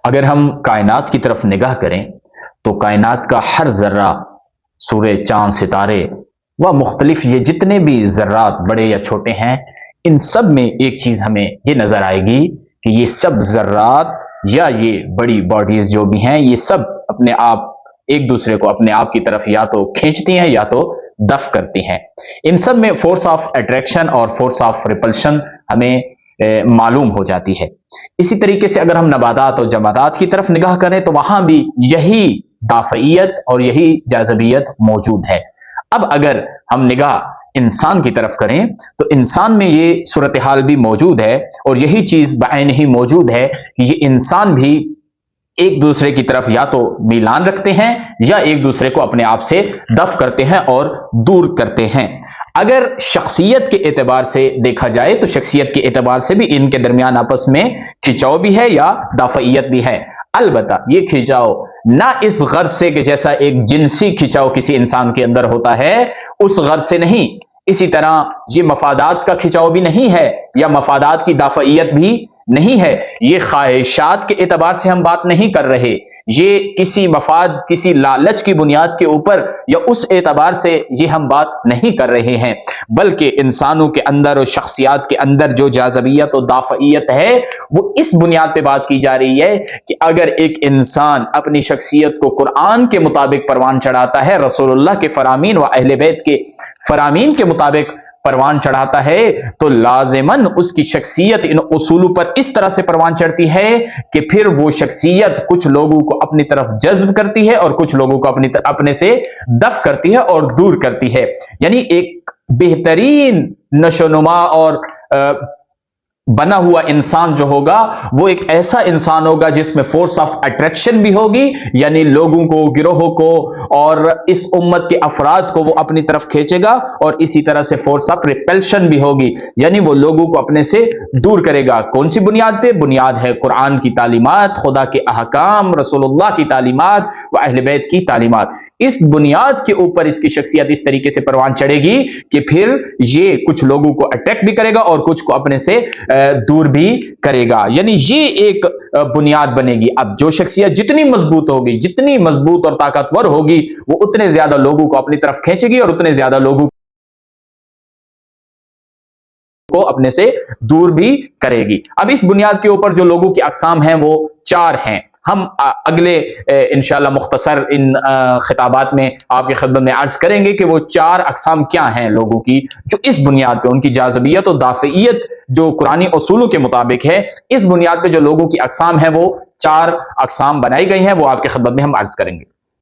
اگر ہم کائنات کی طرف نگاہ کریں تو کائنات کا ہر ذرہ، سورج، چاند، ستارے و مختلف یہ جتنے بھی ذرات بڑے یا چھوٹے ہیں، ان سب میں ایک چیز ہمیں یہ نظر آئے گی کہ یہ سب ذرات یا یہ بڑی باڈیز جو بھی ہیں، یہ سب اپنے آپ ایک دوسرے کو اپنے آپ کی طرف یا تو کھینچتی ہیں یا تو دفع کرتی ہیں۔ ان سب میں فورس آف اٹریکشن اور فورس آف ریپلشن ہمیں معلوم ہو جاتی ہے۔ اسی طریقے سے اگر ہم نباتات اور جمادات کی طرف نگاہ کریں تو وہاں بھی یہی دافعیت اور یہی جاذبیت موجود ہے۔ اب اگر ہم نگاہ انسان کی طرف کریں تو انسان میں یہ صورتحال بھی موجود ہے، اور یہی چیز بعین ہی موجود ہے کہ یہ انسان بھی ایک دوسرے کی طرف یا تو میلان رکھتے ہیں یا ایک دوسرے کو اپنے آپ سے دفع کرتے ہیں اور دور کرتے ہیں۔ اگر شخصیت کے اعتبار سے دیکھا جائے تو شخصیت کے اعتبار سے بھی ان کے درمیان آپس میں کھچاؤ بھی ہے یا دافعیت بھی ہے۔ البتہ یہ کھچاؤ نہ اس غرض سے کہ جیسا ایک جنسی کھچاؤ کسی انسان کے اندر ہوتا ہے اس غرض سے نہیں، اسی طرح یہ مفادات کا کھچاؤ بھی نہیں ہے یا مفادات کی دافعیت بھی نہیں ہے۔ یہ خواہشات کے اعتبار سے ہم بات نہیں کر رہے، یہ کسی مفاد، کسی لالچ کی بنیاد کے اوپر یا اس اعتبار سے یہ ہم بات نہیں کر رہے ہیں، بلکہ انسانوں کے اندر اور شخصیات کے اندر جو جاذبیت و دافعیت ہے وہ اس بنیاد پہ بات کی جا رہی ہے کہ اگر ایک انسان اپنی شخصیت کو قرآن کے مطابق پروان چڑھاتا ہے، رسول اللہ کے فرامین و اہل بیت کے فرامین کے مطابق پروان چڑھاتا ہے، تو لازماً اس کی شخصیت ان اصولوں پر اس طرح سے پروان چڑھتی ہے کہ پھر وہ شخصیت کچھ لوگوں کو اپنی طرف جذب کرتی ہے اور کچھ لوگوں کو اپنے سے دفع کرتی ہے اور دور کرتی ہے۔ یعنی ایک بہترین نشو نما اور بنا ہوا انسان جو ہوگا وہ ایک ایسا انسان ہوگا جس میں فورس آف اٹریکشن بھی ہوگی، یعنی لوگوں کو، گروہوں کو اور اس امت کے افراد کو وہ اپنی طرف کھینچے گا، اور اسی طرح سے فورس آف ریپلشن بھی ہوگی، یعنی وہ لوگوں کو اپنے سے دور کرے گا۔ کون سی بنیاد پہ؟ بنیاد ہے قرآن کی تعلیمات، خدا کے احکام، رسول اللہ کی تعلیمات و اہل بیت کی تعلیمات۔ اس بنیاد کے اوپر اس کی شخصیت اس طریقے سے پروان چڑھے گی کہ پھر یہ کچھ لوگوں کو اٹریکٹ بھی کرے گا اور کچھ کو اپنے سے دور بھی کرے گا، یعنی یہ ایک بنیاد بنے گی۔ اب جو شخصیت جتنی مضبوط ہوگی، جتنی مضبوط اور طاقتور ہوگی، وہ اتنے زیادہ لوگوں کو اپنی طرف کھینچے گی اور اتنے زیادہ لوگوں کو اپنے سے دور بھی کرے گی۔ اب اس بنیاد کے اوپر جو لوگوں کی اقسام ہیں وہ 4 ہیں۔ ہم اگلے انشاءاللہ مختصر ان خطابات میں آپ کی خدمت میں عرض کریں گے کہ وہ 4 اقسام کیا ہیں لوگوں کی، جو اس بنیاد پہ ان کی جاذبیت اور دافعیت جو قرآنی اصولوں کے مطابق ہے، اس بنیاد پہ جو لوگوں کی اقسام ہیں وہ 4 اقسام بنائی گئی ہیں، وہ آپ کی خدمت میں ہم عرض کریں گے۔